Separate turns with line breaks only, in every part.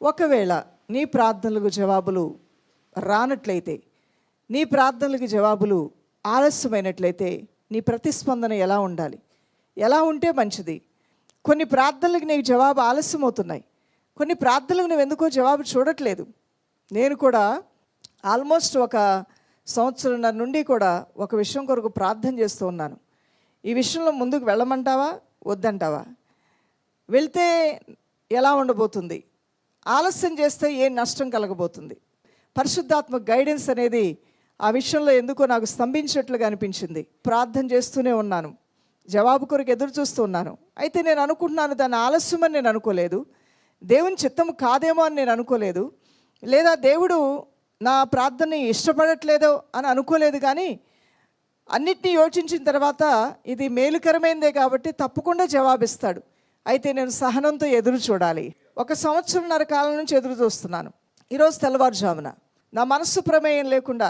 ఒకవేళ నీ ప్రార్థనలకు జవాబులు రానట్లయితే, నీ ప్రార్థనలకు జవాబులు ఆలస్యమైనట్లయితే నీ ప్రతిస్పందన ఎలా ఉండాలి? ఎలా ఉంటే మంచిది? కొన్ని ప్రార్థనలకు నీకు జవాబు ఆలస్యం అవుతున్నాయి, కొన్ని ప్రార్థనలకు నువ్వు ఎందుకో జవాబు చూడట్లేదు. నేను కూడా ఆల్మోస్ట్ 1 సంవత్సరంన్నర నుండి కూడా ఒక విషయం కొరకు ప్రార్థన చేస్తూ ఉన్నాను. ఈ విషయంలో ముందుకు వెళ్ళమంటావా వద్దంటావా? వెళ్తే ఎలా ఉండబోతుంది? ఆలస్యం చేస్తే ఏం నష్టం కలగబోతుంది? పరిశుద్ధాత్మ గైడెన్స్ అనేది ఆ విషయంలో ఎందుకో నాకు స్తంభించినట్లుగా అనిపించింది. ప్రార్థన చేస్తూనే ఉన్నాను, జవాబు కొరకు ఎదురు చూస్తూ ఉన్నాను. అయితే నేను అనుకుంటున్నాను, దాన్ని ఆలస్యమని నేను అనుకోలేదు, దేవుని చిత్తం కాదేమో అని నేను అనుకోలేదు, లేదా దేవుడు నా ప్రార్థనని ఇష్టపడట్లేదో అని అనుకోలేదు. కానీ అన్నిటినీ యోచించిన తర్వాత ఇది మేలుకరమైందే కాబట్టి తప్పకుండా జవాబిస్తాడు. అయితే నేను సహనంతో ఎదురు చూడాలి. 1 సంవత్సరంన్నర కాలం నుంచి ఎదురు చూస్తున్నాను. ఈరోజు తెల్లవారుజామున నా మనస్సు ప్రమేయం లేకుండా,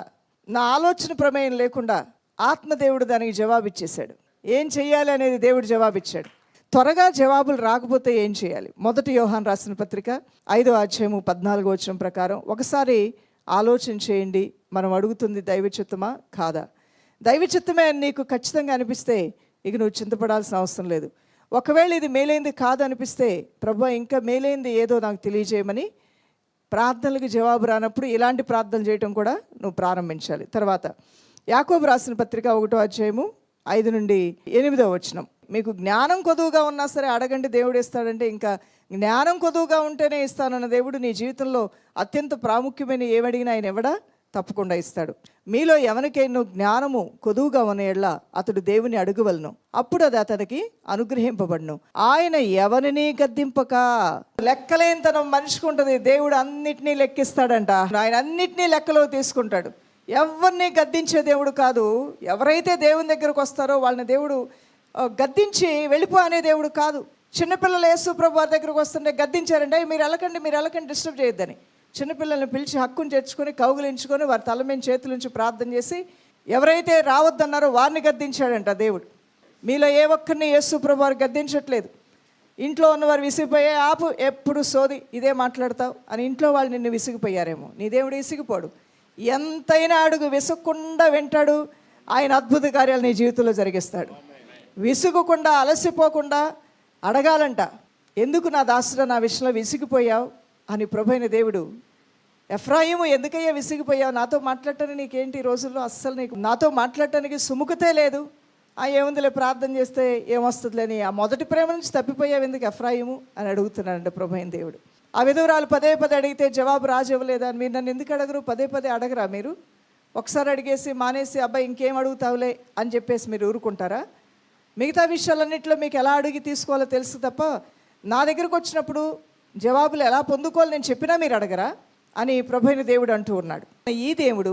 నా ఆలోచన ప్రమేయం లేకుండా ఆత్మదేవుడు దానికి జవాబిచ్చేశాడు. ఏం చెయ్యాలి అనేది దేవుడు జవాబిచ్చాడు. త్వరగా జవాబులు రాకపోతే ఏం చేయాలి? 1 యోహాను రాసిన పత్రిక 5వ అధ్యాయము 14వ వచనం ప్రకారం ఒకసారి ఆలోచన చేయండి. మనం అడుగుతుంది దైవ చిత్తమా కాదా? దైవ చిత్తమే అని నీకు ఖచ్చితంగా అనిపిస్తే ఇక నువ్వు చింతపడాల్సిన అవసరం లేదు. ఒకవేళ ఇది మేలైంది కాదు అనిపిస్తే, ప్రభువా ఇంకా మేలైంది ఏదో నాకు తెలియజేయమని ప్రార్థనలకు జవాబు రానప్పుడు ఇలాంటి ప్రార్థన చేయటం కూడా నువ్వు ప్రారంభించాలి. తర్వాత యాకోబు రాసిన పత్రిక 1వ అధ్యాయము 5 నుండి 8వ వచనం. మీకు జ్ఞానం కొదువుగా ఉన్నా సరే అడగండి దేవుడు ఇస్తాడంటే, ఇంకా జ్ఞానం కొదువుగా ఉంటేనే ఇస్తానన్న దేవుడు నీ జీవితంలో అత్యంత ప్రాముఖ్యమైన ఏమడిగినా ఆయన ఎవడా తప్పకుండా ఇస్తాడు. మీలో ఎవరికైనా జ్ఞానము కొదువుగా ఉన్న ఎడల అతడు దేవుని అడుగవలను, అప్పుడు అది అతనికి అనుగ్రహింపబడును. ఆయన ఎవరిని గద్దింపక. లెక్కలేనితనం మనిషికి ఉంటుంది, దేవుడు అన్నిటినీ లెక్కిస్తాడంట. ఆయన అన్నిటినీ లెక్కలో తీసుకుంటాడు. ఎవరిని గద్దించే దేవుడు కాదు. ఎవరైతే దేవుని దగ్గరకు వస్తారో వాళ్ళని దేవుడు గద్దించి వెళ్ళిపో అనే దేవుడు కాదు. చిన్నపిల్లలు యేసు ప్రభు వారి దగ్గరకు వస్తుంటే గద్దించారంటే, మీరు వెళ్ళకండి డిస్టర్బ్ చేయొద్దని. చిన్నపిల్లల్ని పిలిచి హక్కును చేర్చుకొని కౌగులించుకొని వారి తల మీద చేతుల నుంచి ప్రార్థన చేసి ఎవరైతే రావద్దన్నారో వారిని గద్దించాడంట దేవుడు. మీలో ఏ ఒక్కరిని యేసు ప్రభు వారు గద్దించట్లేదు. ఇంట్లో ఉన్నవారు విసిగిపోయే, ఆపు ఎప్పుడు సోది ఇదే మాట్లాడతావు అని ఇంట్లో వాళ్ళు నిన్ను విసిగిపోయారేమో. నీ దేవుడు విసిగిపోడు. ఎంతైనా అడుగు, విసుగకుండా వింటాడు. ఆయన అద్భుత కార్యాలు నీ జీవితంలో జరిగిస్తాడు. విసుగకుండా అలసిపోకుండా అడగాలంట. ఎందుకు నా దాసుడా నా విషయంలో విసిగిపోయావు అని ప్రభువైన దేవుడు, ఎఫ్రాయిము ఎందుకయ్యా విసిగిపోయావు? నాతో మాట్లాడటానికి నీకేంటి ఈ రోజుల్లో? అస్సలు నీకు నాతో మాట్లాడటానికి సుముఖతే లేదు. ఏముందిలే ప్రార్థన చేస్తే ఏమొస్తుందిలేని ఆ మొదటి ప్రేమ నుంచి తప్పిపోయావు ఎందుకు ఎఫ్రాయిము అని అడుగుతున్నాడంట ప్రభువైన దేవుడు. ఆ విధవరాలు పదే అడిగితే జవాబు రాజు ఇవ్వలేదా? మీరు నన్ను ఎందుకు అడగరు? పదే అడగరా మీరు? ఒకసారి అడిగేసి మానేసి అబ్బాయి ఇంకేం అడుగుతావులే అని చెప్పేసి మీరు ఊరుకుంటారా? మిగతా విషయాలన్నింటిలో మీకు ఎలా అడిగి తీసుకోవాలో తెలుసు తప్ప నా దగ్గరకు వచ్చినప్పుడు జవాబులు ఎలా పొందుకోవాలి నేను చెప్పినా మీరు అడగరా అని ప్రభువైన దేవుడు అంటూ ఉన్నాడు. ఈ దేవుడు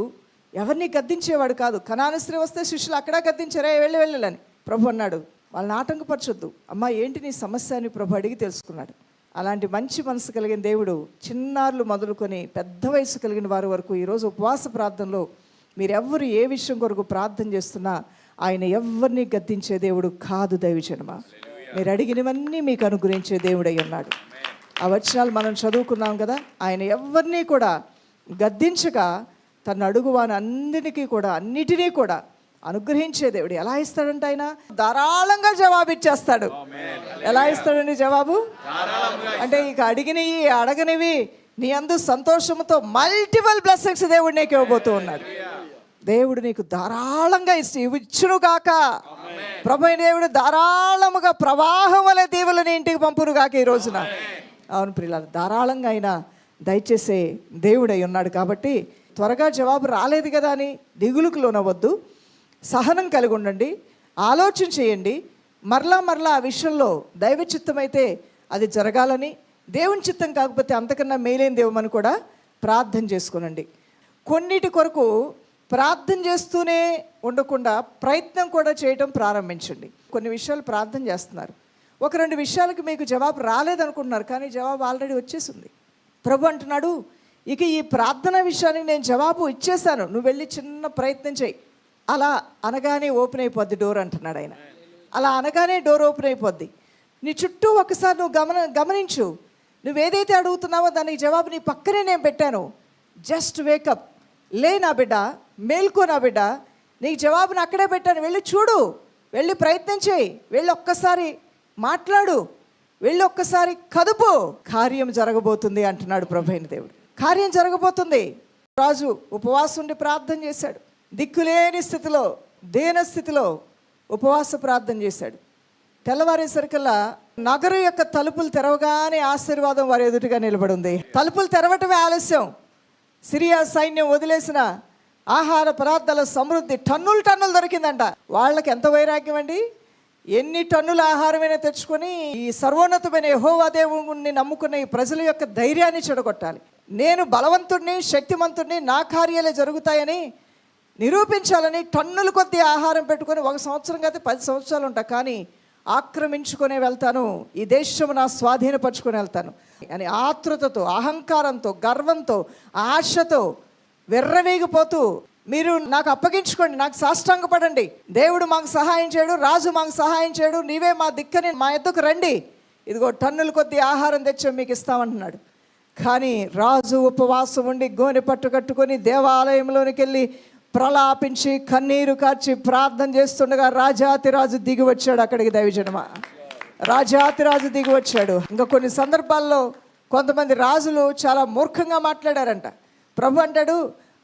ఎవరిని గద్దించేవాడు కాదు. కనాను స్త్రీ వస్తే శిష్యులు అక్కడ గద్దించారా, వెళ్ళని ప్రభు అన్నాడు. వాళ్ళని ఆటంకపరచొద్దు. అమ్మా ఏంటి నీ సమస్య అని ప్రభు అడిగి తెలుసుకున్నాడు. అలాంటి మంచి మనసు కలిగిన దేవుడు చిన్నారులు మొదలుకొని పెద్ద వయసు కలిగిన వారి వరకు ఈరోజు ఉపవాస ప్రార్థనలో మీరెవ్వరు ఏ విషయం కొరకు ప్రార్థన చేస్తున్నా ఆయన ఎవరిని గద్దించే దేవుడు కాదు. దైవజనమా, మీరు అడిగినవన్నీ మీకు అనుగ్రహించే దేవుడై ఉన్నాడు. ఆ వచనాలు మనం చదువుకున్నాం కదా. ఆయన ఎవరిని కూడా గద్దించగా తన అడుగువాని అన్నిటినీ కూడా అనుగ్రహించే దేవుడు. ఎలా ఇస్తాడంటే ఆయన ధారాళంగా జవాబు ఇచ్చేస్తాడు. ఎలా ఇస్తాడండి జవాబు? అంటే ఇక అడిగినవి అడగనివి నీ అందు సంతోషంతో మల్టిపుల్ బ్లెస్సింగ్స్ దేవుడు నీకు ఇవ్వబోతూ ఉన్నాడు. దేవుడు నీకు ధారాళంగా ఇచ్చును కాక. ప్రభువైన దేవుడు ధారాళముగా ప్రవాహం వలె దీవులని ఇంటికి పంపును కాక ఈ రోజున. అవును ప్రియులారా, ధారాళంగా ఆయన దయచేసే దేవుడై ఉన్నాడు. కాబట్టి త్వరగా జవాబు రాలేదు కదా అని దిగులుకు లోనవద్దు. సహనం కలిగి ఉండండి, ఆలోచన చేయండి. మరలా ఆ విషయంలో దైవ చిత్తం అయితే అది జరగాలని, దేవుని చిత్తం కాకపోతే అంతకన్నా మేలైన దేవుమని కూడా ప్రార్థన చేసుకునండి. కొన్నిటి కొరకు ప్రార్థన చేస్తూనే ఉండకుండా ప్రయత్నం కూడా చేయటం ప్రారంభించండి. కొన్ని విషయాలు ప్రార్థన చేస్తున్నారు, 1-2 విషయాలకు మీకు జవాబు రాలేదనుకుంటున్నారు, కానీ జవాబు ఆల్రెడీ వచ్చేసింది. ప్రభు అంటున్నాడు, ఇక ఈ ప్రార్థన విషయానికి నేను జవాబు ఇచ్చేసాను, నువ్వు వెళ్ళి చిన్న ప్రయత్నం చేయి. అలా అనగానే ఓపెన్ అయిపోద్ది డోర్ అంటున్నాడు ఆయన. అలా అనగానే డోర్ ఓపెన్ అయిపోద్ది. నీ చుట్టూ ఒకసారి నువ్వు గమనించు. నువ్వేదైతే అడుగుతున్నావో దానికి జవాబు నీ పక్కనే నేను పెట్టాను. జస్ట్ వేకప్, లే నా బిడ్డ, మేల్కో నా బిడ్డ, నీకు జవాబుని అక్కడే పెట్టాను. వెళ్ళి చూడు, వెళ్ళి ప్రయత్నం చేయి, వెళ్ళి ఒక్కసారి మాట్లాడు, వెళ్ళి ఒక్కసారి కదుపు, కార్యం జరగబోతుంది అంటున్నాడు ప్రభువైన దేవుడు. కార్యం జరగబోతుంది. రాజు ఉపవాసం ఉండి ప్రార్థన చేశాడు. దిక్కులేని స్థితిలో, దీన స్థితిలో ఉపవాస ప్రార్థన చేశాడు. తెల్లవారేసరికల్లా నగరం యొక్క తలుపులు తెరవగానే ఆశీర్వాదం వారి ఎదుటిగా నిలబడి ఉంది. తలుపులు తెరవటమే ఆలస్యం. సిరియా సైన్యం వదిలేసిన ఆహార పదార్థాల సమృద్ధి టన్నులు దొరికిందంట. వాళ్ళకి ఎంత వైరాగ్యం అండి! ఎన్ని టన్నుల ఆహారమైనా తెచ్చుకొని ఈ సర్వోన్నతమైన యెహోవా దేవుణ్ణి నమ్ముకున్న ఈ ప్రజల యొక్క ధైర్యాన్ని చెడగొట్టాలి. నేను బలవంతుడిని, శక్తిమంతుడిని, నా కార్యాలే జరుగుతాయని నిరూపించాలని టన్నుల కొద్దీ ఆహారం పెట్టుకొని 1 సంవత్సరం కాదు 10 సంవత్సరాలు ఉంటా, కానీ ఆక్రమించుకొని వెళ్తాను, ఈ దేశం నా స్వాధీనపరుచుకొని వెళ్తాను అని ఆతృతతో, అహంకారంతో, గర్వంతో, ఆశతో వెర్రవేగిపోతూ, మీరు నాకు అప్పగించుకోండి, నాకు సాష్టాంగపడండి, దేవుడు మాకు సహాయం చేయడు, రాజు మాకు సహాయం చేయడు, నీవే మా దిక్కని, మా ఎద్దుకు రండి, ఇదిగో టన్నుల కొద్దీ ఆహారం తెచ్చి మీకు ఇస్తామంటున్నాడు. కానీ రాజు ఉపవాసం ఉండి గోనె పట్టు కట్టుకొని దేవాలయంలోనికి వెళ్ళి ప్రలాపించి కన్నీరు కార్చి ప్రార్థన చేస్తుండగా రాజాతిరాజు దిగి వచ్చాడు అక్కడికి. దైవజనమా, రాజాతిరాజు దిగి వచ్చాడు. ఇంకా కొన్ని సందర్భాల్లో కొంతమంది రాజులు చాలా మూర్ఖంగా మాట్లాడారంట. ప్రభు అంటాడు,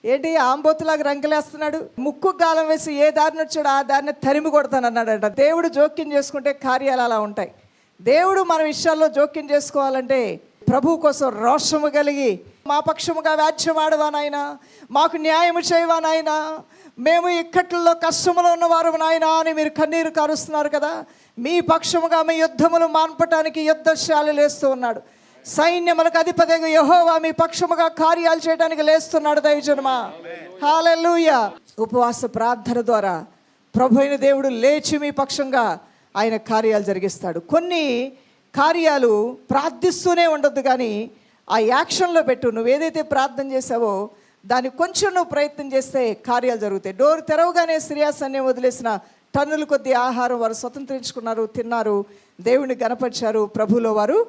ఏంటి ఆంబోతులాగా రంకెలేస్తున్నాడు, ముక్కు గాలం వేసి ఏ దారిని వచ్చాడు ఆ దారిని తరిమి కొడతానన్నాడంట. దేవుడు జోక్యం చేసుకుంటే కార్యాలు అలా ఉంటాయి. దేవుడు మన విషయాల్లో జోక్యం చేసుకోవాలంటే ప్రభు కోసం రోషము కలిగి, మా పక్షముగా వ్యాజ్యమాడవా నాయనా, మాకు న్యాయము చేయవా నాయనా, మేము ఇక్కట్లలో కష్టములో ఉన్నవారు నాయనా అని మీరు కన్నీరు కారుస్తున్నారు కదా, మీ పక్షముగా మీ యుద్ధములు మాన్పటానికి యుద్ధశాలి లేస్తూ ఉన్నాడు. సైన్యములకు అధిపతిగా యెహోవా మీ పక్షముగా కార్యాలు చేయడానికి లేస్తున్నాడు. దైవజనమా, హల్లెలూయా. ఉపవాస ప్రార్థన ద్వారా ప్రభువైన దేవుడు లేచి మీ పక్షంగా ఆయన కార్యాలు జరిగిస్తాడు. కొన్ని కార్యాలు ప్రార్థిస్తూనే ఉండొద్దు, కానీ ఆ యాక్షన్లో పెట్టు. నువ్వు ఏదైతే ప్రార్థన చేసావో దాన్ని కొంచెం నువ్వు ప్రయత్నం చేస్తే కార్యాలు జరుగుతాయి. డోర్ తెరవగానే సిరియా సైన్యం వదిలేసిన టన్నుల కొద్ది ఆహారం వారు స్వతంత్రించుకున్నారు, తిన్నారు, దేవుని గణపరిచారు, ప్రభువులో వారు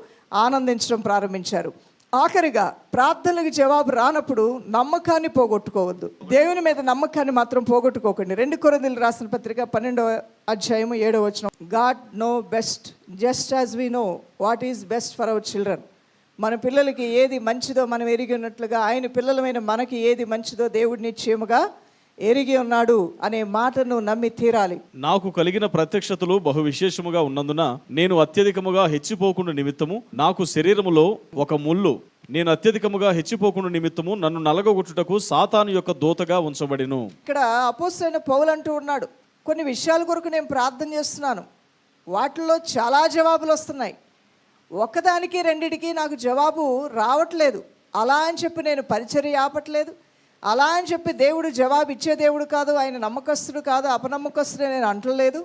ఆనందించడం ప్రారంభించారు. ఆఖరిగా ప్రార్థనలకు జవాబు రానప్పుడు నమ్మకాన్ని పోగొట్టుకోవద్దు. దేవుని మీద నమ్మకాన్ని మాత్రం పోగొట్టుకోకండి. 2 కొరింథీయులకు రాసిన పత్రిక 12వ అధ్యాయము 7వ వచనం, God know best just as we know what is best for our children. మన పిల్లలకి ఏది మంచిదో మనం ఎరిగి ఉన్నట్లుగా ఆయన పిల్లలమైన మనకి ఏది మంచిదో దేవుడు నిశ్చయముగా ఎరిగి ఉన్నాడు అనే మాటను నమ్మి తీరాలి.
నాకు కలిగిన ప్రత్యక్షతలు బహు విశేషముగా ఉన్నందున నేను అత్యధికముగా హెచ్చిపోకుండా నిమిత్తము నాకు శరీరములో ఒక ముళ్ళు, నేను అత్యధికముగా హెచ్చిపోకుండా నిమిత్తము నన్ను నలగొట్టుటకు సాతాను యొక్క దూతగా ఉంచబడిను.
ఇక్కడ అపోస్తలుడైన పౌలు అంటూ ఉన్నాడు, కొన్ని విషయాల కొరకు నేను ప్రార్థన చేస్తున్నాను, వాటిల్లో చాలా జవాబులు వస్తున్నాయి, ఒకదానికి రెండిటికి నాకు జవాబు రావట్లేదు. అలా అని చెప్పి నేను పరిచర్య ఆపట్లేదు, అలా అని చెప్పి దేవుడు జవాబు ఇచ్చే దేవుడు కాదు, ఆయన నమ్మకస్తుడు కాదు, అపనమ్మకస్తుడు నేను అంటలేదు.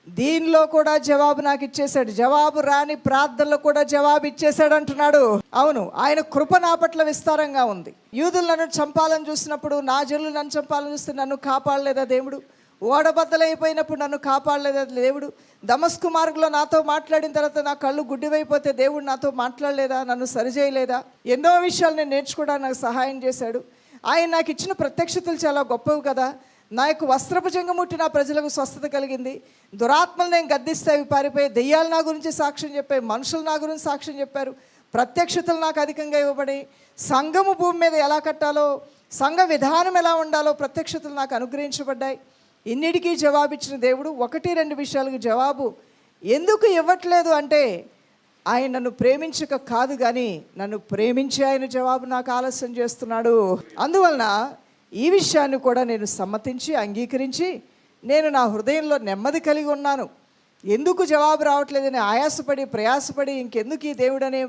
దీనిలో కూడా జవాబు నాకు ఇచ్చేశాడు. జవాబు రాని ప్రార్థనలో కూడా జవాబు ఇచ్చేశాడు అంటున్నాడు. అవును, ఆయన కృప నా పట్ల విస్తారంగా ఉంది. యూదులు నన్ను చంపాలని చూసినప్పుడు, నా జనులు నన్ను చంపాలని చూస్తే నన్ను కాపాడలేదా దేవుడు? ఓడబద్దలైపోయినప్పుడు నన్ను కాపాడలేదా దేవుడు? దమస్కు మార్గంలో నాతో మాట్లాడిన తర్వాత నా కళ్ళు గుడ్డివైపోతే దేవుడు నాతో మాట్లాడలేదా? నన్ను సరిచేయలేదా? ఎన్నో విషయాలు నేను నేర్చుకోవడానికి నాకు సహాయం చేశాడు. ఆయన నాకు ఇచ్చిన ప్రత్యక్షతలు చాలా గొప్పవి కదా. నా యొక్క వస్త్రపు చెంగుముట్టి నా ప్రజలకు స్వస్థత కలిగింది. దురాత్మలు నేను గద్దిస్తే అవి పారిపోయి, దెయ్యాలు నా గురించి సాక్ష్యం చెప్పాయి, మనుషులు నా గురించి సాక్ష్యం చెప్పారు, ప్రత్యక్షతలు నాకు అధికంగా ఇవ్వబడి, సంఘము భూమి మీద ఎలా కట్టాలో, సంఘ విధానం ఎలా ఉండాలో ప్రత్యక్షతలు నాకు అనుగ్రహించబడ్డాయి. ఇన్నిటికీ జవాబిచ్చిన దేవుడు 1-2 విషయాలకు జవాబు ఎందుకు ఇవ్వట్లేదు అంటే, ఆయన నన్ను ప్రేమించక కాదు, కానీ నన్ను ప్రేమించి ఆయన జవాబు నాకు ఆలస్యం చేస్తున్నాడు. అందువలన ఈ విషయాన్ని కూడా నేను సమ్మతించి అంగీకరించి నేను నా హృదయంలో నెమ్మది కలిగి ఉన్నాను. ఎందుకు జవాబు రావట్లేదని ఆయాసపడి ప్రయాసపడి ఇంకెందుకు ఈ దేవుడనే,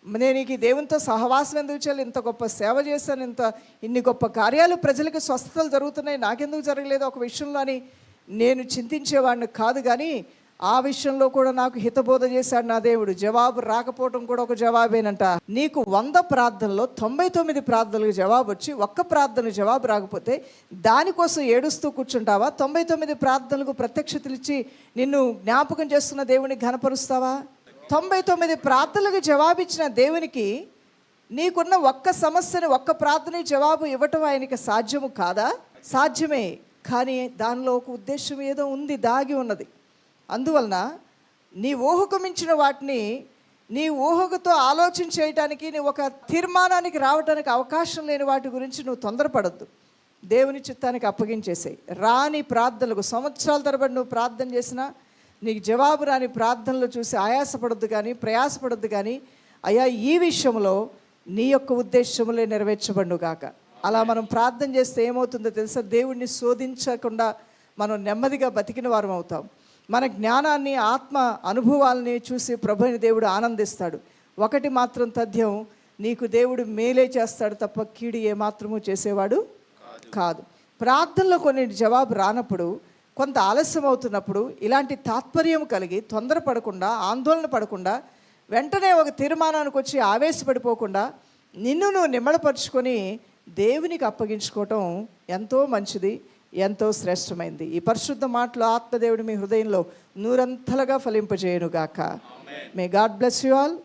నేను ఈ దేవునితో సహవాసం ఎందుకు చేయాలి, ఇంత గొప్ప సేవ చేశాను, ఇన్ని గొప్ప కార్యాలు ప్రజలకు స్వస్థతలు జరుగుతున్నాయి, నాకెందుకు జరగలేదు ఒక విషయంలో అని నేను చింతించేవాడిని కాదు. కానీ ఆ విషయంలో కూడా నాకు హితబోధ చేశాడు నా దేవుడు. జవాబు రాకపోవడం కూడా ఒక జవాబేనంట. నీకు 100 ప్రార్థనలో 99 ప్రార్థనలకు జవాబు వచ్చి 1 ప్రార్థన జవాబు రాకపోతే దానికోసం ఏడుస్తూ కూర్చుంటావా? 99 ప్రార్థనలకు ప్రత్యక్షతలు ఇచ్చి నిన్ను జ్ఞాపకం చేస్తున్న దేవుని ఘనపరుస్తావా? 99 ప్రార్థనలకు జవాబిచ్చిన దేవునికి నీకున్న ఒక్క సమస్యని ఒక్క ప్రార్థన జవాబు ఇవ్వటం ఆయనకి సాధ్యము కాదా? సాధ్యమే. కానీ దానిలో ఒక ఉద్దేశం ఏదో ఉంది, దాగి ఉన్నది. అందువలన నీ ఊహకు మించిన వాటిని, నీ ఊహకుతో ఆలోచన చేయటానికి, నీ ఒక తీర్మానానికి రావడానికి అవకాశం లేని వాటి గురించి నువ్వు తొందరపడద్దు. దేవుని చిత్తానికి అప్పగించేసేయి. రాని ప్రార్థనలకు సంవత్సరాల తరబడి నువ్వు ప్రార్థన చేసినా నీకు జవాబు రాని ప్రార్థనలు చూసి ఆయాసపడద్దు కానీ, ప్రయాసపడద్దు కానీ, అయ్యా ఈ విషయంలో నీ యొక్క ఉద్దేశములే నెరవేర్చబడును గాక. అలా మనం ప్రార్థన చేస్తే ఏమవుతుందో తెలుసా? దేవుణ్ణి శోధించకుండా మనం నెమ్మదిగా బతికిన వారం అవుతాం. మన జ్ఞానాన్ని, ఆత్మ అనుభవాలని చూసి ప్రభుని దేవుడు ఆనందిస్తాడు. ఒకటి మాత్రం తథ్యం, నీకు దేవుడు మేలే చేస్తాడు తప్ప కీడు ఏమాత్రము చేసేవాడు కాదు. ప్రార్థనలో కొన్ని జవాబు రానప్పుడు, కొంత ఆలస్యం అవుతున్నప్పుడు ఇలాంటి తాత్పర్యం కలిగి తొందరపడకుండా, ఆందోళన పడకుండా, వెంటనే ఒక తీర్మానానికి వచ్చి ఆవేశపడిపోకుండా నిన్ను నువ్వు నిమ్మళపరుచుకొని దేవునికి అప్పగించుకోవటం ఎంతో మంచిది, ఎంతో శ్రేష్టమైంది. ఈ పరిశుద్ధ మాటలు ఆత్మదేవుడు మీ హృదయంలో నూరంతలుగా ఫలింపజేయునుగాక. May God bless you all.